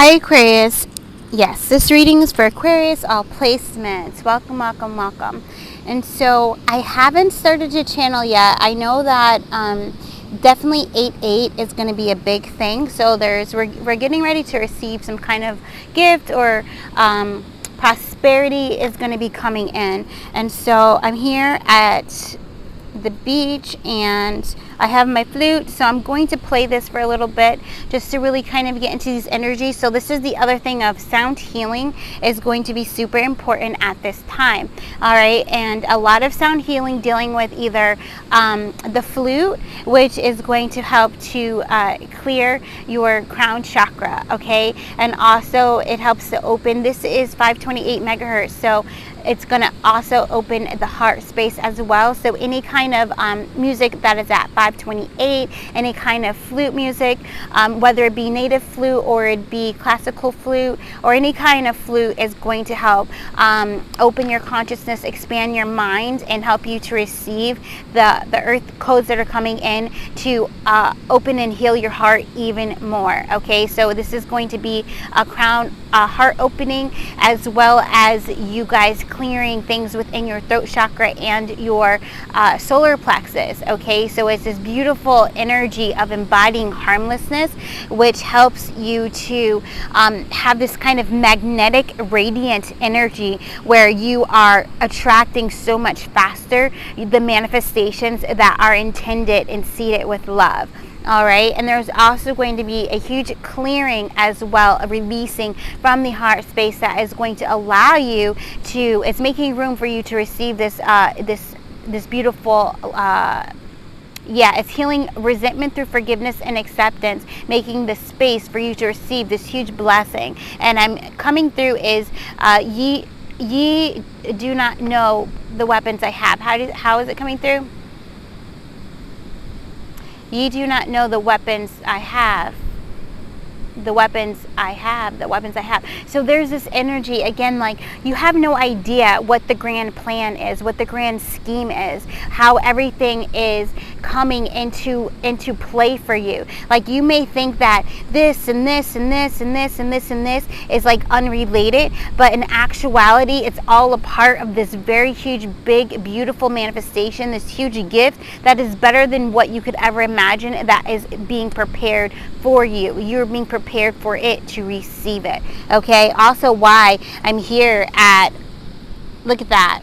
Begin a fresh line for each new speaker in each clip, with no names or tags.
Hi Aquarius. Yes, this reading is for Aquarius, all placements. Welcome, welcome, welcome. And so I haven't started your channel yet. I know that definitely 8/8 is going to be a big thing. So we're getting ready to receive some kind of gift or prosperity is going to be coming in. And so I'm here at the beach and I have my flute, so I'm going to play this for a little bit just to really kind of get into these energies. So this is the other thing of sound healing is going to be super important at this time. All right, and a lot of sound healing dealing with either the flute, which is going to help to clear your crown chakra, okay, and also it helps to open. This is 528 megahertz, so it's going to also open the heart space as well. So any kind of music that is at 528, any kind of flute music, whether it be native flute or it be classical flute or any kind of flute, is going to help open your consciousness, expand your mind, and help you to receive the earth codes that are coming in to open and heal your heart even more. Okay, so this is going to be a crown heart opening, as well as you guys clearing things within your throat chakra and your solar plexus. Okay, so it's this beautiful energy of embodying harmlessness, which helps you to have this kind of magnetic radiant energy where you are attracting so much faster the manifestations that are intended and seeded with love. All right, and there's also going to be a huge clearing as well, a releasing from the heart space that is going to allow you to, it's making room for you to receive this this beautiful it's healing resentment through forgiveness and acceptance, making the space for you to receive this huge blessing. And I'm coming through is ye do not know the weapons I have. How is it coming through? Ye do not know the weapons I have. The weapons I have, the weapons I have. So there's this energy again, like you have no idea what the grand plan is, what the grand scheme is, how everything is coming into play for you. Like you may think that this and this and this and this and this and this is like unrelated, but in actuality it's all a part of this very huge, big, beautiful manifestation, this huge gift that is better than what you could ever imagine, that is being prepared for you. You're being prepared for it to receive it. Okay, also why I'm here at, look at that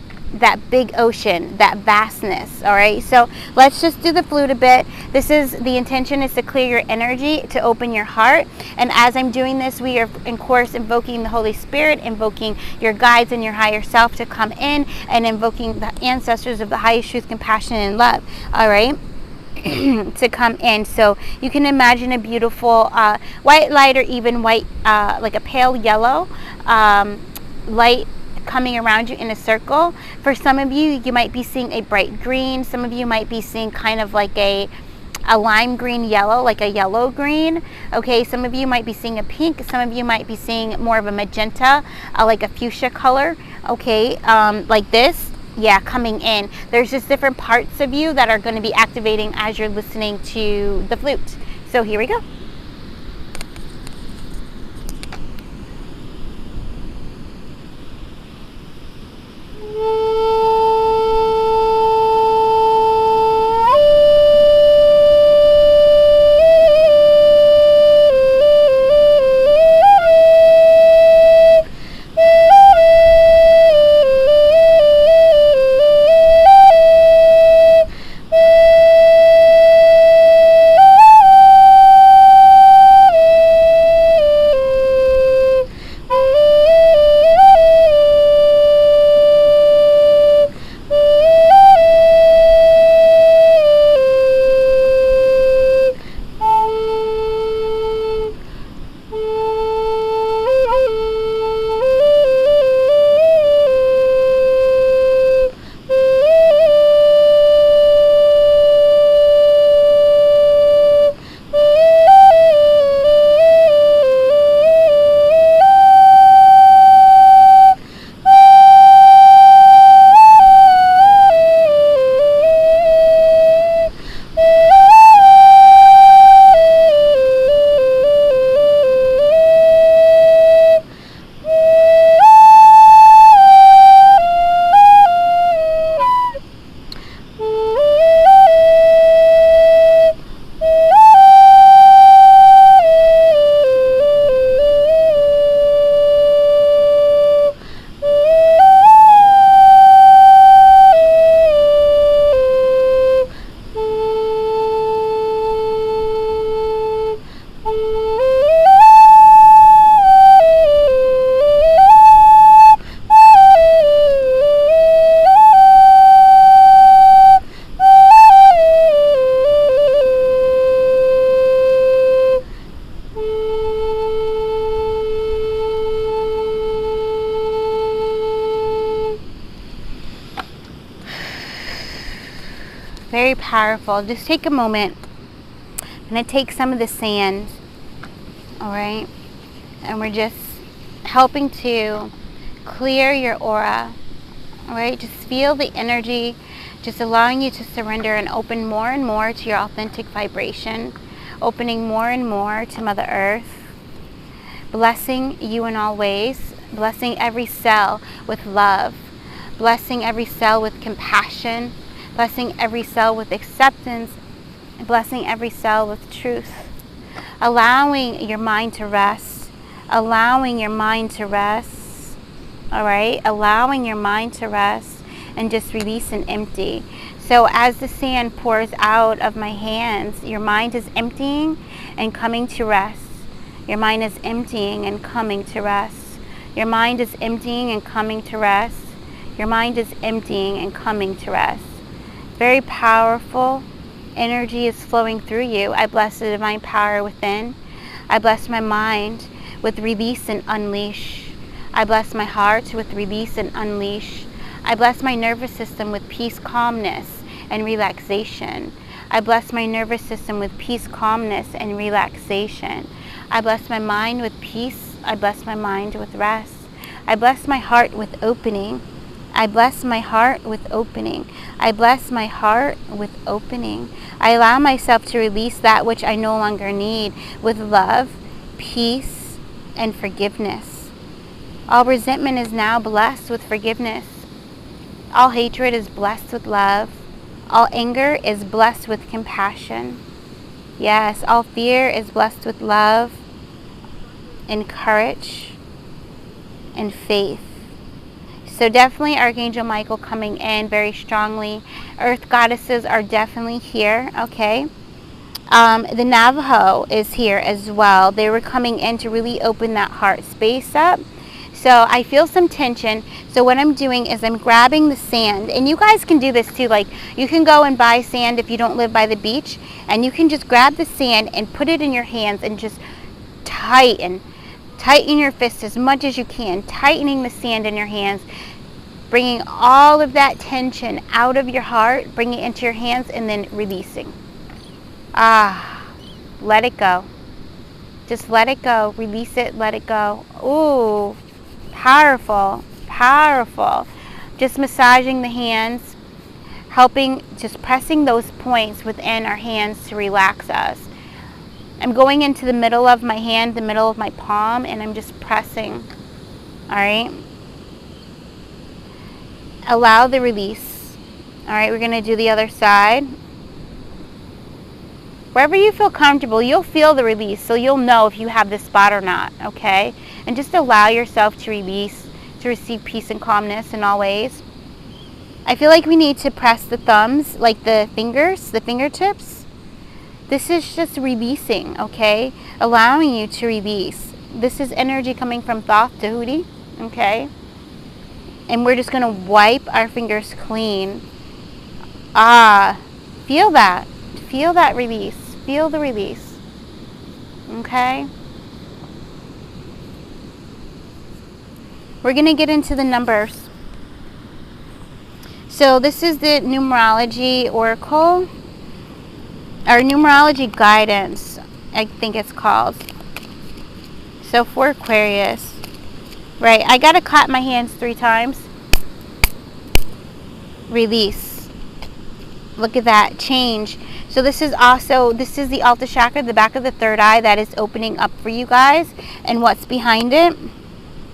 big ocean, that vastness. All right, so let's just do the flute a bit. This is the intention, is to clear your energy, to open your heart. And as I'm doing this, we are in course invoking the Holy Spirit, invoking your guides and your higher self to come in, and invoking the ancestors of the highest truth, compassion, and love. All right, to come in. So you can imagine a beautiful white light, or even white, like a pale yellow light coming around you in a circle. For some of you, you might be seeing a bright green. Some of you might be seeing kind of like a lime green yellow, like a yellow green. Okay, some of you might be seeing a pink. Some of you might be seeing more of a magenta, like a fuchsia color. Okay, like this. Yeah, coming in. There's just different parts of you that are going to be activating as you're listening to the flute. So here we go. very powerful. Just take a moment. I'm going to take some of the sand, all right? And we're just helping to clear your aura, all right? Just feel the energy, just allowing you to surrender and open more and more to your authentic vibration, opening more and more to Mother Earth, blessing you in all ways, blessing every cell with love, blessing every cell with compassion, blessing every cell with acceptance, blessing every cell with truth, allowing your mind to rest, allowing your mind to rest, all right? Allowing your mind to rest and just release and empty. So as the sand pours out of my hands, your mind is emptying and coming to rest. Your mind is emptying and coming to rest. Your mind is emptying and coming to rest. Your mind is emptying and coming to rest. Very powerful energy is flowing through you. I bless the divine power within. I bless my mind with release and unleash. I bless my heart with release and unleash. I bless my nervous system with peace, calmness, and relaxation. I bless my nervous system with peace, calmness, and relaxation. I bless my mind with peace. I bless my mind with rest. I bless my heart with opening. I bless my heart with opening. I bless my heart with opening. I allow myself to release that which I no longer need with love, peace, and forgiveness. All resentment is now blessed with forgiveness. All hatred is blessed with love. All anger is blessed with compassion. Yes, all fear is blessed with love and courage and faith. So definitely Archangel Michael coming in very strongly. Earth goddesses are definitely here, okay? The Navajo is here as well. They were coming in to really open that heart space up. So I feel some tension. So what I'm doing is I'm grabbing the sand. And you guys can do this too. Like, you can go and buy sand if you don't live by the beach. And you can just grab the sand and put it in your hands and just tighten your fist as much as you can, tightening the sand in your hands, bringing all of that tension out of your heart, bringing it into your hands, and then releasing. Let it go. Just let it go. Release it. Let it go. Ooh, powerful, powerful. Just massaging the hands, helping, just pressing those points within our hands to relax us. I'm going into the middle of my hand, the middle of my palm, and I'm just pressing. All right? Allow the release. All right, we're going to do the other side. Wherever you feel comfortable, you'll feel the release, so you'll know if you have this spot or not, okay? And just allow yourself to release, to receive peace and calmness in all ways. I feel like we need to press the thumbs, like the fingers, the fingertips. This is just releasing, okay? Allowing you to release. This is energy coming from Thoth to Hootie, okay? And we're just going to wipe our fingers clean. Feel that. Feel that release. Feel the release. Okay? We're going to get into the numbers. So this is the Numerology Oracle. Or Numerology Guidance, I think it's called. So for Aquarius. Right, I got to clap my hands 3 times. Release. Look at that. Change. So this is the Alta Chakra, the back of the third eye that is opening up for you guys. And what's behind it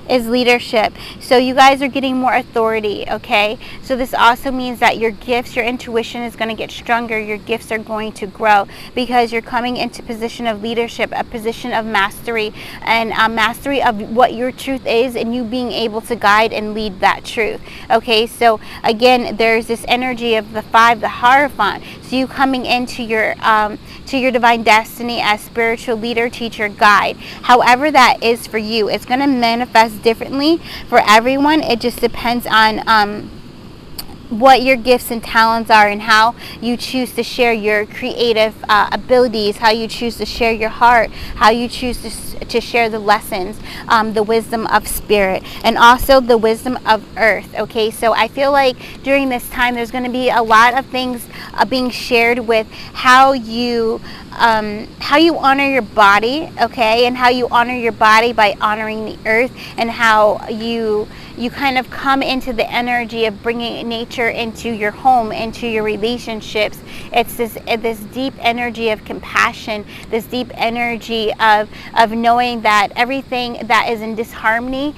is leadership. So you guys are getting more authority, okay? So this also means that your gifts, your intuition is going to get stronger. Your gifts are going to grow because you're coming into position of leadership, a position of mastery, and mastery of what your truth is, and you being able to guide and lead that truth. Okay, so again, there's this energy of the 5, the Hierophant. So you coming into your divine destiny as spiritual leader, teacher, guide. However that is for you, it's going to manifest differently for everyone. It just depends on what your gifts and talents are and how you choose to share your creative abilities, how you choose to share your heart, how you choose to share the lessons, the wisdom of spirit, and also the wisdom of earth. Okay, so I feel like during this time there's going to be a lot of things being shared with how you honor your body, okay, and how you honor your body by honoring the earth, and how you kind of come into the energy of bringing nature into your home, into your relationships. It's this deep energy of compassion, this deep energy of knowing that everything that is in disharmony,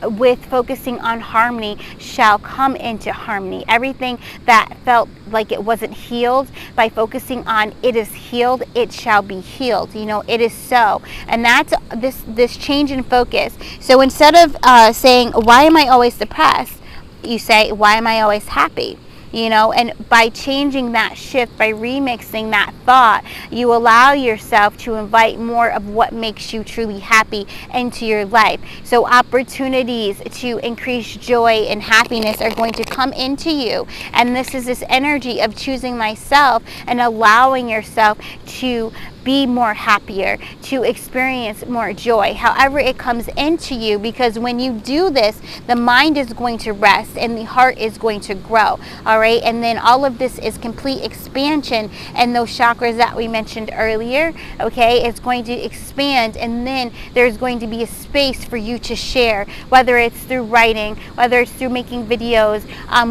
with focusing on harmony, shall come into harmony. Everything that felt like it wasn't healed, by focusing on it is healed, it shall be healed. You know, it is so. And that's this change in focus. So instead of saying, why am I always depressed, you say, why am I always happy? You know, and by changing that shift, by remixing that thought, you allow yourself to invite more of what makes you truly happy into your life. So opportunities to increase joy and happiness are going to come into you. And this is this energy of choosing myself and allowing yourself to be more happier, to experience more joy, however it comes into you, because when you do this, the mind is going to rest and the heart is going to grow. All right, and then all of this is complete expansion, and those chakras that we mentioned earlier, okay, it's going to expand, and then there's going to be a space for you to share, whether it's through writing, whether it's through making videos,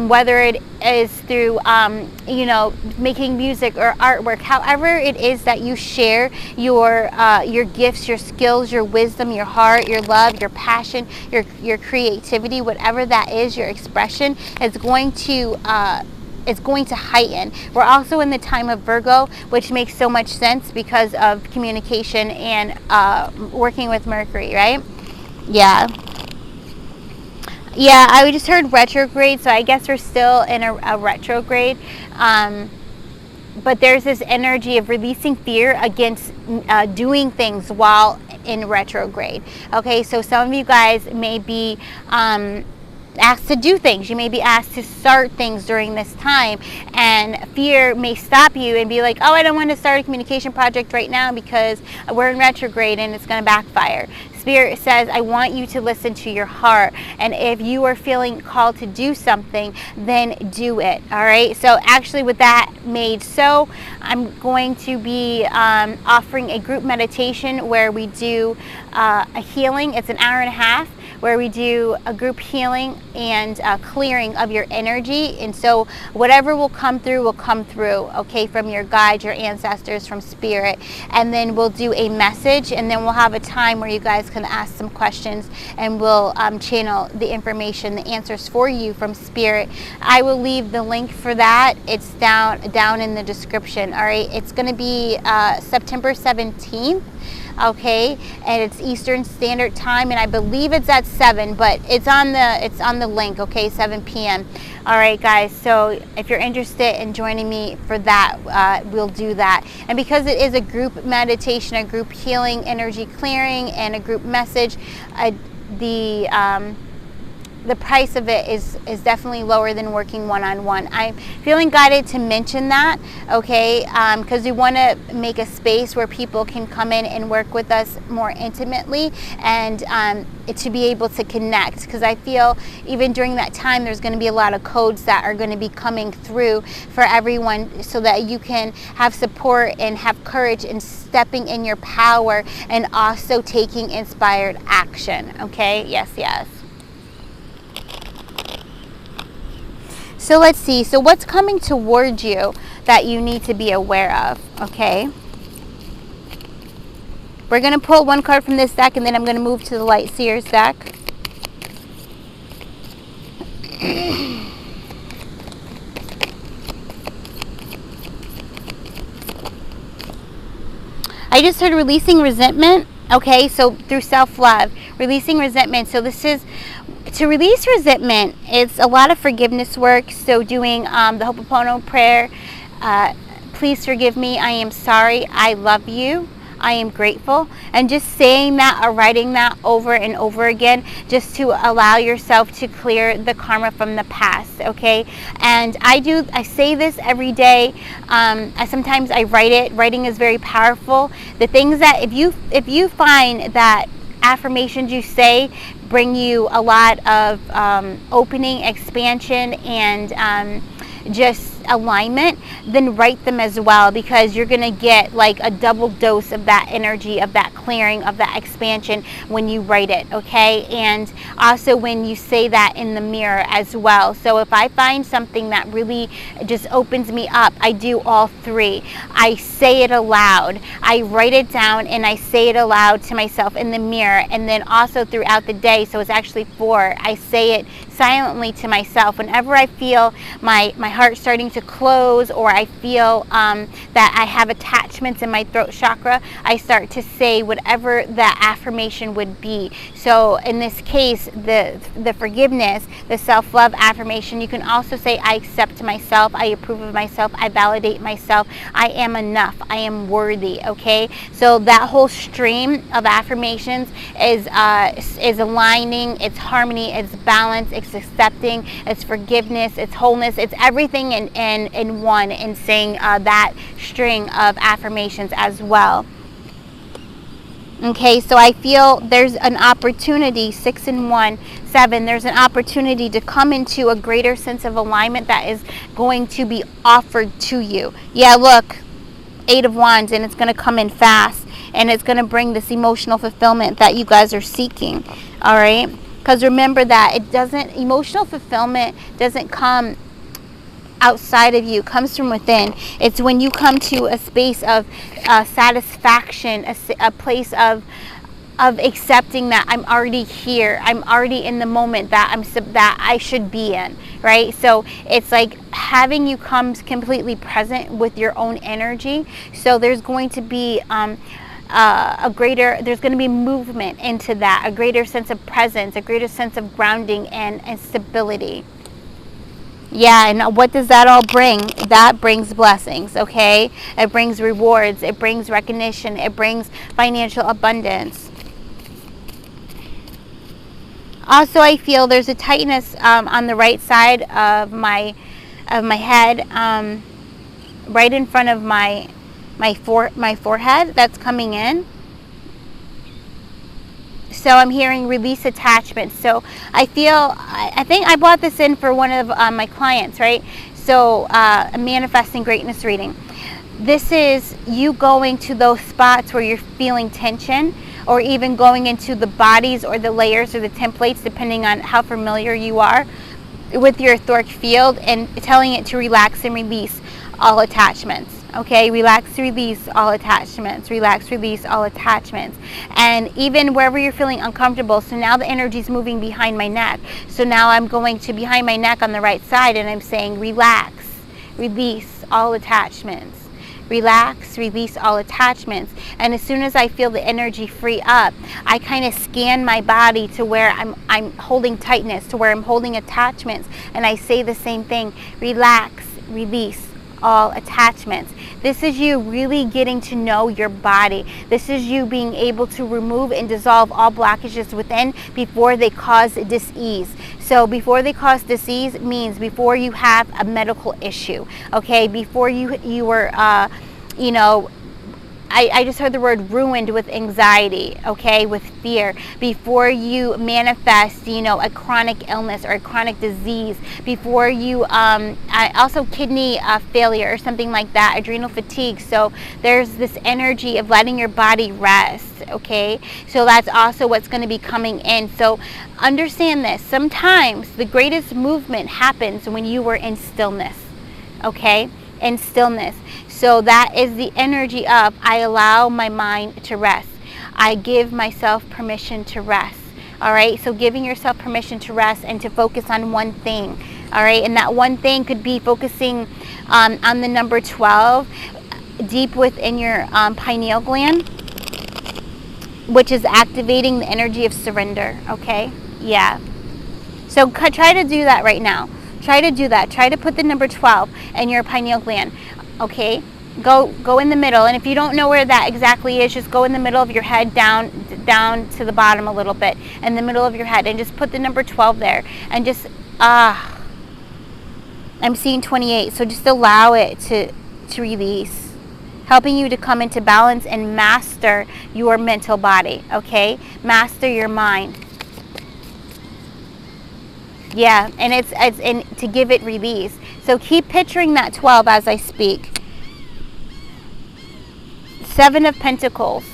whether it is through you know, making music or artwork, however it is that you share your gifts, your skills, your wisdom, your heart, your love, your passion, your creativity, whatever that is, your expression is going to heighten. We're also in the time of Virgo, which makes so much sense because of communication and working with Mercury, right? Yeah, I just heard retrograde, so I guess we're still in a retrograde. But there's this energy of releasing fear against doing things while in retrograde. Okay, so some of you guys may be asked to do things. You may be asked to start things during this time, and fear may stop you and be like, oh, I don't want to start a communication project right now because we're in retrograde and it's going to backfire. Spirit says, I want you to listen to your heart, and if you are feeling called to do something, then do it. All right, so actually with that made so, I'm going to be offering a group meditation where we do a healing. It's an hour and a half where we do a group healing and clearing of your energy. And so whatever will come through, okay, from your guides, your ancestors, from spirit. And then we'll do a message, and then we'll have a time where you guys can ask some questions, and we'll channel the information, the answers for you from spirit. I will leave the link for that. It's down in the description. All right, it's going to be September 17th. Okay, and it's Eastern Standard Time, and I believe it's at 7, but it's on the link. Okay, 7 p.m. All right, guys. So if you're interested in joining me for that, we'll do that. And because it is a group meditation, a group healing, energy clearing, and a group message, the price of it is definitely lower than working one-on-one. I'm feeling guided to mention that, okay, because we want to make a space where people can come in and work with us more intimately, and to be able to connect, because I feel even during that time there's going to be a lot of codes that are going to be coming through for everyone, so that you can have support and have courage in stepping in your power and also taking inspired action. Okay, yes. So let's see. So what's coming towards you that you need to be aware of? Okay. We're going to pull one card from this deck, and then I'm going to move to the Light Seers deck. I just heard releasing resentment. Okay, so through self-love, releasing resentment. So this is to release resentment. It's a lot of forgiveness work. So doing the Ho'oponopono prayer. Please forgive me. I am sorry. I love you. I am grateful. And just saying that or writing that over and over again, just to allow yourself to clear the karma from the past, okay? And I say this every day. Sometimes I write it. Writing is very powerful. The things that, if you find that affirmations you say bring you a lot of opening, expansion, and just alignment, then write them as well, because you're gonna get like a double dose of that energy, of that clearing, of that expansion when you write it, okay? And also when you say that in the mirror as well. So if I find something that really just opens me up, I do all three. I say it aloud, I write it down, and I say it aloud to myself in the mirror, and then also throughout the day. So it's actually four. I say it silently to myself whenever I feel my heart starting to close, or I feel that I have attachments in my throat chakra. I start to say whatever that affirmation would be. So in this case, the forgiveness, the self-love affirmation, you can also say, I accept myself, I approve of myself, I validate myself, I am enough, I am worthy, okay? So that whole stream of affirmations is aligning, it's harmony, it's balance, it's accepting, it's forgiveness, it's wholeness, it's everything in one, in saying that string of affirmations as well. Okay, so I feel there's an opportunity, 6 and 1, 7, there's an opportunity to come into a greater sense of alignment that is going to be offered to you. Yeah, look, 8 of Wands, and it's going to come in fast, and it's going to bring this emotional fulfillment that you guys are seeking, all right? Because remember that emotional fulfillment doesn't come outside of you, comes from within. It's when you come to a space of satisfaction, a place of accepting that I'm already here, I'm already in the moment that I should be in, right? So it's like having you come completely present with your own energy. So there's going to be there's going to be movement into that, a greater sense of presence, a greater sense of grounding and stability. Yeah, and what does that all bring? That brings blessings, okay? It brings rewards, it brings recognition, it brings financial abundance. Also, I feel there's a tightness on the right side of my head, right in front of my forehead, that's coming in. So I'm hearing release attachment. So I think I bought this in for one of my clients, right? So a manifesting greatness reading. This is you going to those spots where you're feeling tension, or even going into the bodies or the layers or the templates, depending on how familiar you are with your etheric field, and telling it to relax and release all attachments. Okay, relax, release all attachments. Relax, release all attachments. And even wherever you're feeling uncomfortable, so now the energy is moving behind my neck. So now I'm going to behind my neck on the right side, and I'm saying relax, release all attachments. Relax, release all attachments. And as soon as I feel the energy free up, I kind of scan my body to where I'm holding tightness, to where I'm holding attachments, and I say the same thing, relax, release all attachments. This is you really getting to know your body. This is you being able to remove and dissolve all blockages within before they cause dis-ease. So before they cause dis-ease means before you have a medical issue, okay? Before you were, I just heard the word ruined with anxiety, okay, with fear. Before you manifest, a chronic illness or a chronic disease. Before you, also kidney failure or something like that, adrenal fatigue. So there's this energy of letting your body rest, okay? So that's also what's going to be coming in. So understand this. Sometimes the greatest movement happens when you were in stillness, okay? In stillness. So that is the energy of I allow my mind to rest. I give myself permission to rest. All right, so giving yourself permission to rest and to focus on one thing. All right, and that one thing could be focusing on the number 12 deep within your pineal gland, which is activating the energy of surrender. Okay, yeah. So try to do that right now. Try to do that. Try to put the number 12 in your pineal gland. Okay, Go in the middle, and if you don't know where that exactly is, just go in the middle of your head, down to the bottom a little bit, in the middle of your head, and just put the number 12 there, and just I'm seeing 28, so just allow it to release, helping you to come into balance and master your mental body, okay? Master your mind. Yeah, and it's to give it release. So keep picturing that 12 as I speak. 7 of Pentacles.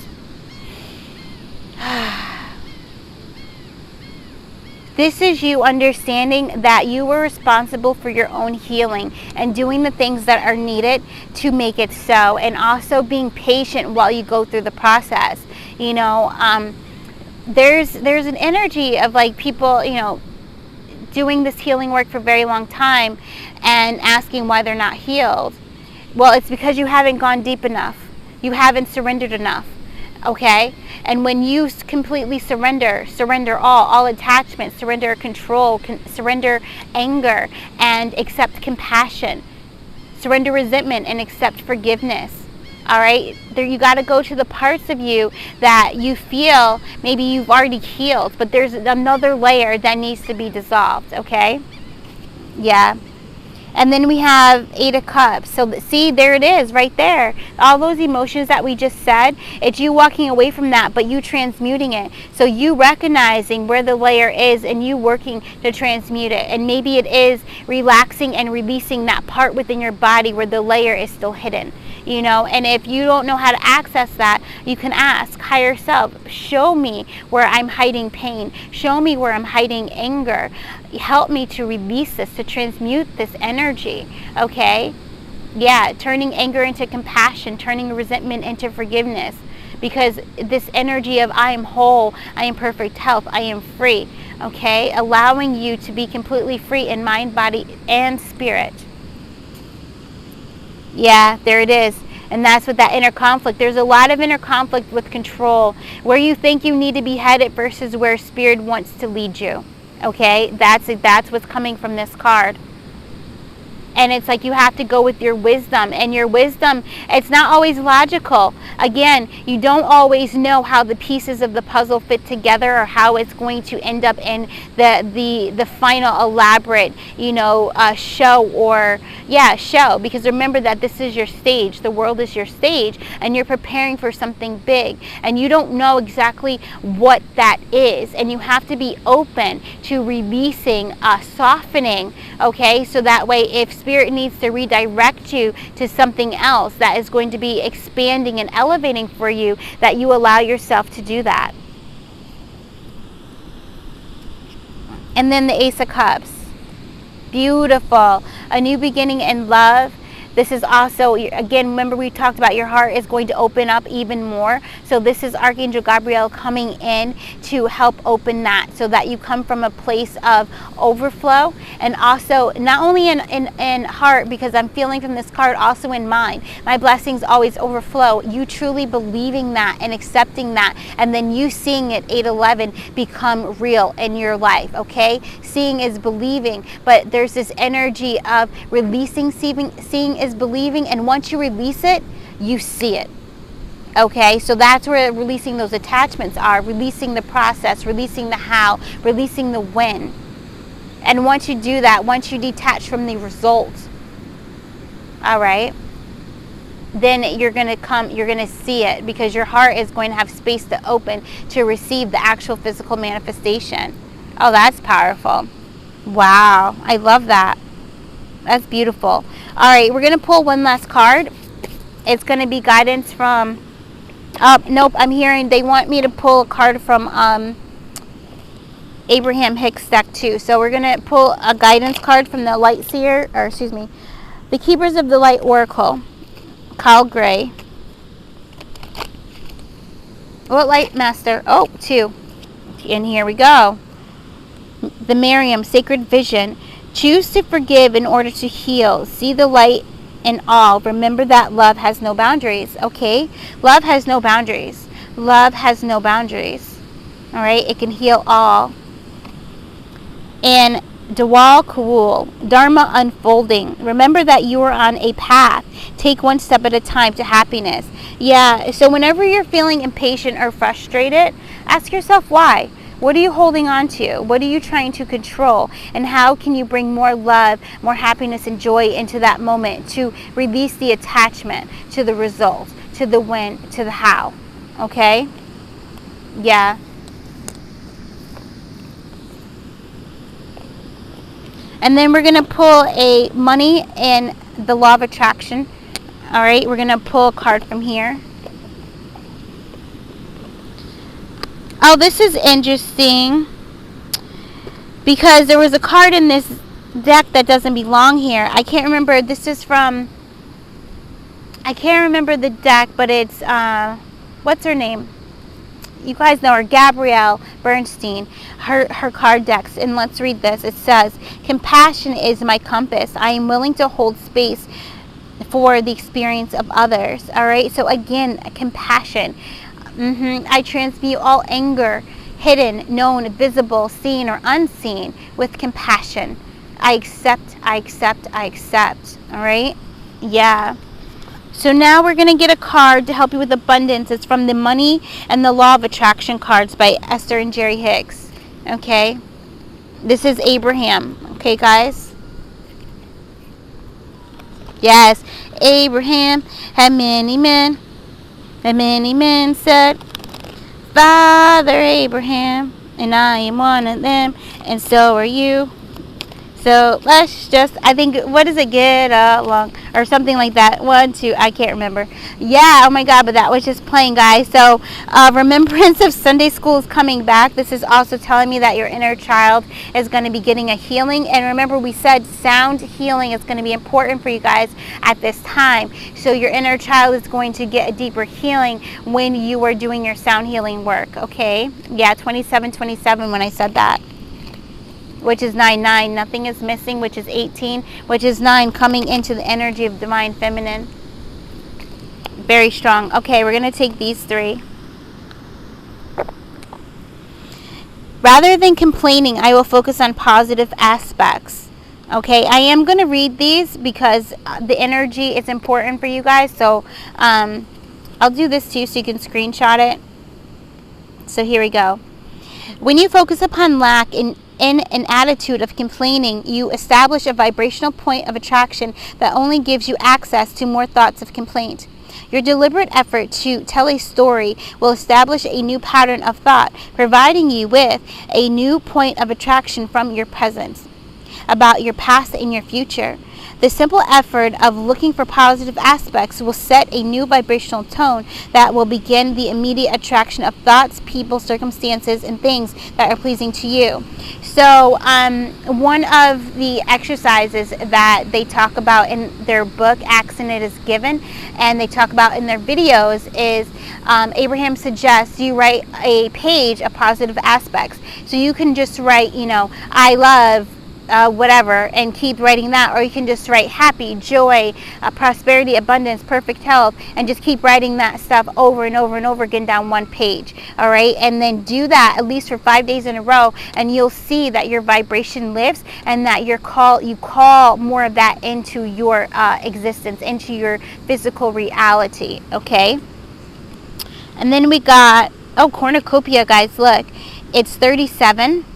This is you understanding that you were responsible for your own healing and doing the things that are needed to make it so, and also being patient while you go through the process. You know, there's an energy of like people, you know, doing this healing work for a very long time and asking why they're not healed. Well, it's because you haven't gone deep enough. You haven't surrendered enough. Okay? And when you completely surrender all attachments, surrender control, surrender anger, and accept compassion, surrender resentment and accept forgiveness. All right, there, you got to go to the parts of you that you feel maybe you've already healed, but there's another layer that needs to be dissolved. Okay, yeah. And then we have 8 of Cups. So see, there it is right there. All those emotions that we just said, it's you walking away from that, but you transmuting it. So you recognizing where the layer is and you working to transmute it. And maybe it is relaxing and releasing that part within your body where the layer is still hidden. You know, and if you don't know how to access that, you can ask higher self, show me where I'm hiding pain. Show me where I'm hiding anger. Help me to release this, to transmute this energy. Okay? Yeah, turning anger into compassion, turning resentment into forgiveness. Because this energy of I am whole, I am perfect health, I am free. Okay? Allowing you to be completely free in mind, body, and spirit. Yeah, there it is. And that's with that inner conflict. There's a lot of inner conflict with control, where you think you need to be headed versus where spirit wants to lead you. Okay, that's what's coming from this card. And it's like you have to go with your wisdom, and your wisdom, it's not always logical. Again, you don't always know how the pieces of the puzzle fit together, or how it's going to end up in the final elaborate, you know, show, or show. Because remember that this is your stage, the world is your stage, and you're preparing for something big, and you don't know exactly what that is, and you have to be open to releasing, softening. Okay, so that way if spirit needs to redirect you to something else that is going to be expanding and elevating for you, that you allow yourself to do that. And then the Ace of Cups. Beautiful. A new beginning in love. This is also, again, remember we talked about your heart is going to open up even more. So this is Archangel Gabriel coming in to help open that, so that you come from a place of overflow, and also not only in heart, because I'm feeling from this card, also in mind. My blessings always overflow. You truly believing that and accepting that, and then you seeing it, 811, become real in your life. Okay, seeing is believing, but there's this energy of releasing. Seeing is believing, and once you release it, you see it. Okay, so that's where releasing those attachments are, releasing the process, releasing the how, releasing the when. And once you do that, once you detach from the results, all right, then you're going to see it, because your heart is going to have space to open to receive the actual physical manifestation. Oh, that's powerful. Wow, I love that. That's beautiful. All right, we're going to pull one last card. It's going to be guidance from, nope, I'm hearing they want me to pull a card from Abraham Hicks deck too. So we're going to pull a guidance card from the Light Seer, or excuse me, the Keepers of the Light Oracle, Kyle Gray. What Light Master? Oh, 2. And here we go. The Miriam, Sacred Vision. Choose to forgive in order to heal. See the light in all. Remember that love has no boundaries. Okay? Love has no boundaries. Love has no boundaries. All right? It can heal all. And Dawal Kawul, Dharma unfolding. Remember that you are on a path. Take one step at a time to happiness. Yeah, so whenever you're feeling impatient or frustrated, ask yourself why. What are you holding on to? What are you trying to control? And how can you bring more love, more happiness and joy into that moment to release the attachment to the result, to the when, to the how? Okay? Yeah. And then we're going to pull a money and the law of attraction. All right, we're going to pull a card from here. Oh, this is interesting because there was a card in this deck that doesn't belong here. I can't remember. This is from, I can't remember the deck, but it's, what's her name? You guys know her, Gabrielle Bernstein, her card decks. And let's read this. It says, compassion is my compass. I am willing to hold space for the experience of others. All right, so again, compassion. I transmute all anger, hidden, known, visible, seen, or unseen, with compassion. I accept, I accept, I accept. All right, yeah. So now we're going to get a card to help you with abundance. It's from the Money and the Law of Attraction cards by Esther and Jerry Hicks. Okay. This is Abraham. Okay, guys. Yes. Abraham had many men. And many men said, Father Abraham, and I am one of them, and so are you. So let's just, I think, what does it, get along, or something like that. 1, 2, I can't remember. Yeah, oh my God, but that was just playing, guys. So remembrance of Sunday school is coming back. This is also telling me that your inner child is going to be getting a healing. And remember, we said sound healing is going to be important for you guys at this time. So your inner child is going to get a deeper healing when you are doing your sound healing work, okay? Yeah, 27/27 when I said that. Which is 9/9, nothing is missing, which is 18, which is 9, coming into the energy of divine feminine. Very strong. Okay, we're going to take these 3. Rather than complaining, I will focus on positive aspects. Okay, I am going to read these because the energy is important for you guys. So I'll do this too so you can screenshot it. So here we go. When you focus upon lack in an attitude of complaining, you establish a vibrational point of attraction that only gives you access to more thoughts of complaint. Your deliberate effort to tell a story will establish a new pattern of thought, providing you with a new point of attraction from your present, about your past and your future. The simple effort of looking for positive aspects will set a new vibrational tone that will begin the immediate attraction of thoughts, people, circumstances, and things that are pleasing to you. So one of the exercises that they talk about in their book, Action It Is Given, and they talk about in their videos is Abraham suggests you write a page of positive aspects. So you can just write, I love whatever, and keep writing that, or you can just write happy, joy, prosperity, abundance, perfect health, and just keep writing that stuff over and over and over again down one page. All right, and then do that at least for 5 days in a row, and you'll see that your vibration lifts, and that you call more of that into your existence, into your physical reality. Okay, and then we got cornucopia, guys. Look, it's 37.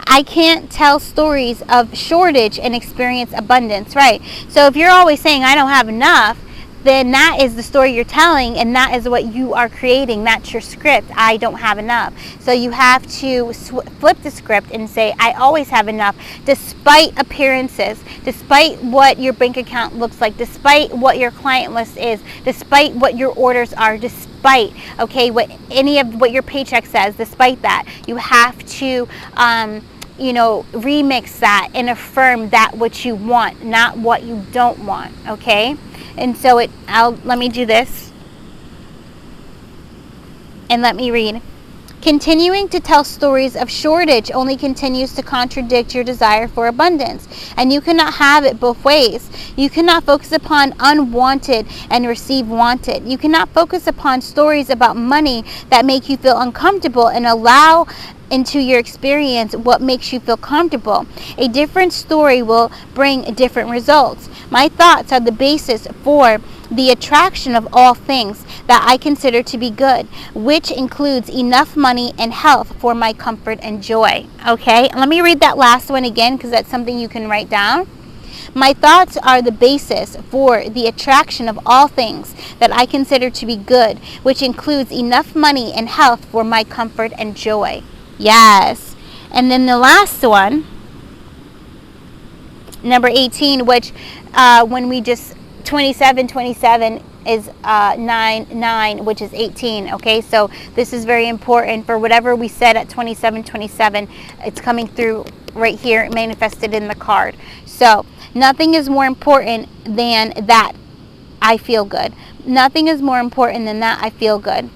I can't tell stories of shortage and experience abundance, right? So if you're always saying, I don't have enough, then that is the story you're telling, and that is what you are creating. That's your script. I don't have enough. So you have to flip the script and say, I always have enough, despite appearances, despite what your bank account looks like, despite what your client list is, despite what your orders are, despite, what any of what your paycheck says, despite that. You have to remix that and affirm that which you want, not what you don't want. Okay, and so let me do this and let me read. Continuing to tell stories of shortage only continues to contradict your desire for abundance, and you cannot have it both ways. You cannot focus upon unwanted and receive wanted. You cannot focus upon stories about money that make you feel uncomfortable and allow into your experience what makes you feel comfortable. A different story will bring different results. My thoughts are the basis for the attraction of all things that I consider to be good, which includes enough money and health for my comfort and joy. Okay, let me read that last one again, because that's something you can write down. My thoughts are the basis for the attraction of all things that I consider to be good, which includes enough money and health for my comfort and joy. Yes. And then the last one, number 18, which when we just 27 is 9, which is 18. Okay, so this is very important for whatever we said at 27. It's coming through right here, manifested in the card. So nothing is more important than that I feel good. Nothing is more important than that I feel good.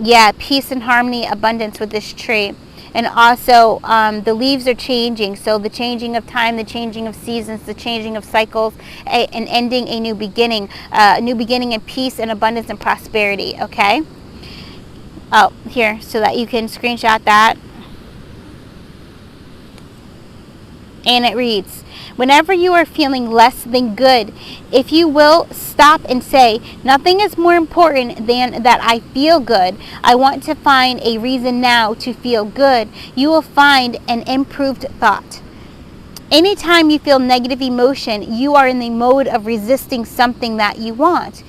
Yeah, peace and harmony, abundance with this tree. And also the leaves are changing, so the changing of time, the changing of seasons, the changing of cycles, and ending a new beginning in peace and abundance and prosperity. Okay, oh, here, so that you can screenshot that. And it reads, whenever you are feeling less than good, if you will stop and say, nothing is more important than that I feel good. I want to find a reason now to feel good. You will find an improved thought. Anytime you feel negative emotion, you are in the mode of resisting something that you want.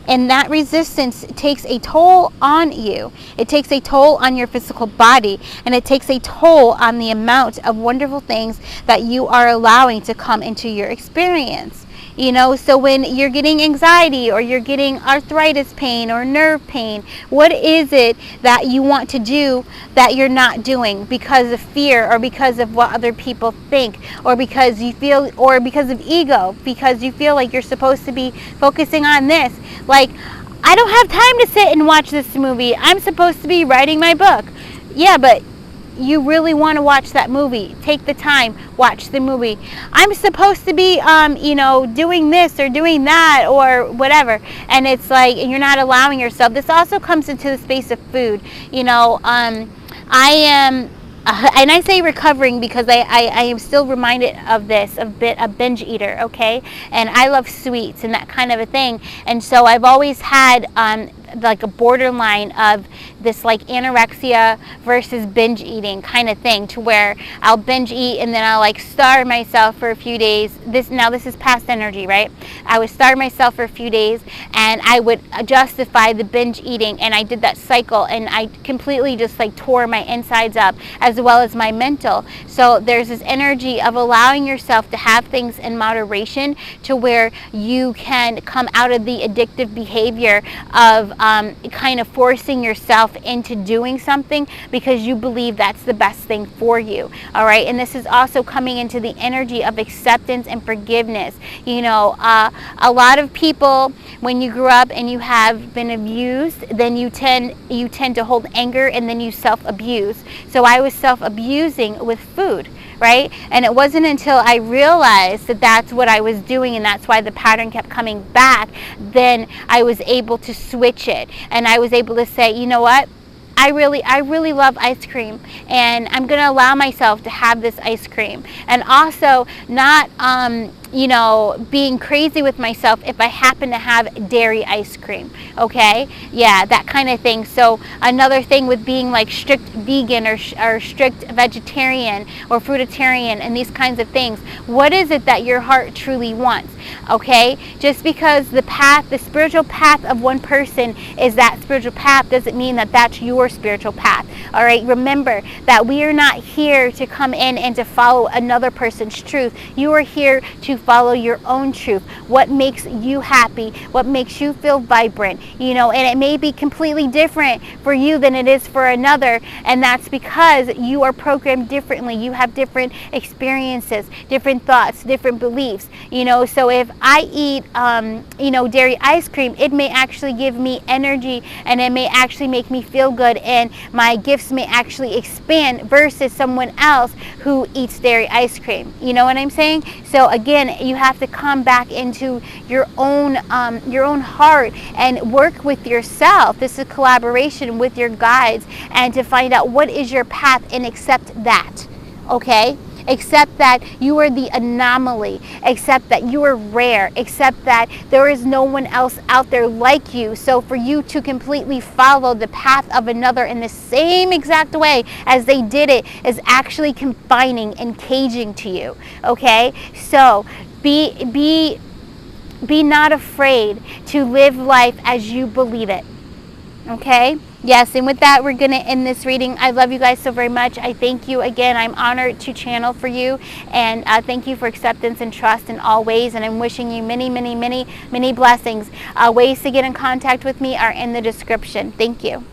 And that resistance takes a toll on you. It takes a toll on your physical body, and it takes a toll on the amount of wonderful things that you are allowing to come into your experience. You know, so when you're getting anxiety or you're getting arthritis pain or nerve pain, what is it that you want to do that you're not doing because of fear or because of what other people think, or because you feel, or because of ego, because you feel like you're supposed to be focusing on this? Like, I don't have time to sit and watch this movie. I'm supposed to be writing my book. Yeah, but you really want to watch that movie. Take the time, watch the movie. I'm supposed to be, doing this or doing that or whatever. And it's like, you're not allowing yourself. This also comes into the space of food. I am, and I say recovering because I am still reminded of this, a binge eater, okay? And I love sweets and that kind of a thing. And so I've always had like a borderline of this like anorexia versus binge eating kind of thing, to where I'll binge eat and then I'll like starve myself for a few days. This is past energy, right? I would starve myself for a few days and I would justify the binge eating, and I did that cycle, and I completely just like tore my insides up as well as my mental. So there's this energy of allowing yourself to have things in moderation, to where you can come out of the addictive behavior of kind of forcing yourself into doing something because you believe that's the best thing for you. All right, and this is also coming into the energy of acceptance and forgiveness. A lot of people, when you grew up and you have been abused, then you tend to hold anger, and then you self-abuse. So I was self-abusing with food, right? And it wasn't until I realized that that's what I was doing, and that's why the pattern kept coming back, then I was able to switch it, and I was able to say, you know what, I really love ice cream, and I'm going to allow myself to have this ice cream. And also not being crazy with myself if I happen to have dairy ice cream. Okay, yeah, that kind of thing. So another thing with being like strict vegan or strict vegetarian or fruitarian and these kinds of things, what is it that your heart truly wants? Okay, just because the spiritual path of one person is that spiritual path doesn't mean that that's your spiritual path. All right, remember that we are not here to come in and to follow another person's truth. You are here to follow your own truth, what makes you happy, what makes you feel vibrant, you know, and it may be completely different for you than it is for another, and that's because you are programmed differently. You have different experiences, different thoughts, different beliefs, you know. So if I eat, you know, dairy ice cream, it may actually give me energy, and it may actually make me feel good, and my gifts may actually expand versus someone else who eats dairy ice cream. You know what I'm saying? So again, you have to come back into your own heart and work with yourself. This is collaboration with your guides, and to find out what is your path and accept that. Okay? Accept that you are the anomaly. Accept that you are rare. Accept that there is no one else out there like you. So for you to completely follow the path of another in the same exact way as they did it is actually confining and caging to you. Okay? So be not afraid to live life as you believe it. Okay? Yes, and with that, we're going to end this reading. I love you guys so very much. I thank you again. I'm honored to channel for you, and thank you for acceptance and trust in all ways, and I'm wishing you many, many, many, many blessings. Ways to get in contact with me are in the description. Thank you.